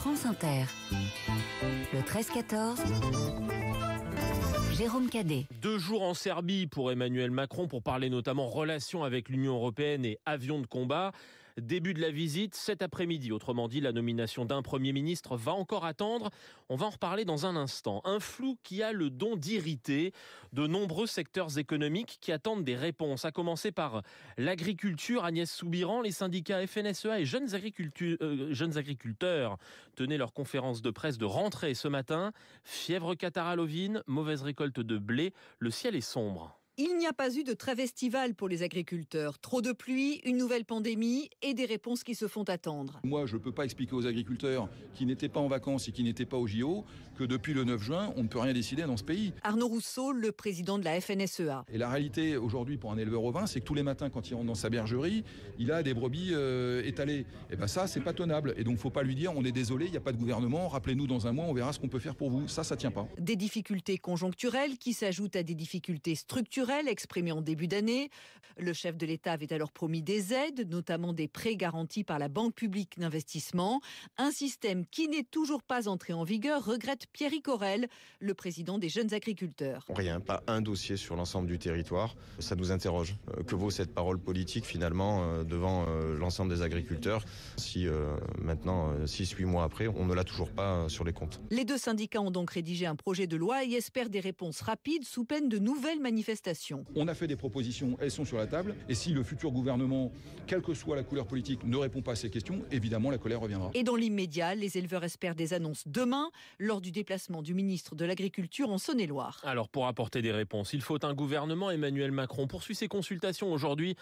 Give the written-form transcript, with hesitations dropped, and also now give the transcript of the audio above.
France Inter. Le 13-14, Jérôme Cadet. 2 jours en Serbie pour Emmanuel Macron pour parler notamment relations avec l'Union européenne et avions de combat. Début de la visite cet après-midi. Autrement dit, la nomination d'un Premier ministre va encore attendre. On va en reparler dans un instant. Un flou qui a le don d'irriter de nombreux secteurs économiques qui attendent des réponses. À commencer par l'agriculture. Agnès Soubiran, les syndicats FNSEA et jeunes agriculteurs tenaient leur conférence de presse de rentrée ce matin. Fièvre catarrhale ovine, mauvaise récolte de blé. Le ciel est sombre. Il n'y a pas eu de trêve estivale pour les agriculteurs. Trop de pluie, une nouvelle pandémie et des réponses qui se font attendre. Moi, je ne peux pas expliquer aux agriculteurs qui n'étaient pas en vacances et qui n'étaient pas au JO que depuis le 9 juin, on ne peut rien décider dans ce pays. Arnaud Rousseau, le président de la FNSEA. Et la réalité aujourd'hui pour un éleveur ovin, c'est que tous les matins, quand il rentre dans sa bergerie, il a des brebis étalées. Et bien ça, c'est pas tenable. Et donc, il ne faut pas lui dire, on est désolé, il n'y a pas de gouvernement, rappelez-nous dans un mois, on verra ce qu'on peut faire pour vous. Ça tient pas. Des difficultés conjoncturelles qui s'ajoutent à des difficultés structurelles exprimé en début d'année. Le chef de l'État avait alors promis des aides, notamment des prêts garantis par la Banque publique d'investissement. Un système qui n'est toujours pas entré en vigueur, regrette Pierrick Orel, le président des jeunes agriculteurs. Rien, pas un dossier sur l'ensemble du territoire. Ça nous interroge. Que vaut cette parole politique finalement devant l'ensemble des agriculteurs si maintenant, 6-8 mois après, on ne l'a toujours pas sur les comptes. Les 2 syndicats ont donc rédigé un projet de loi et espèrent des réponses rapides sous peine de nouvelles manifestations. On a fait des propositions, elles sont sur la table. Et si le futur gouvernement, quelle que soit la couleur politique, ne répond pas à ces questions, évidemment la colère reviendra. Et dans l'immédiat, les éleveurs espèrent des annonces demain, lors du déplacement du ministre de l'Agriculture en Saône-et-Loire. Alors pour apporter des réponses, il faut un gouvernement. Emmanuel Macron poursuit ses consultations aujourd'hui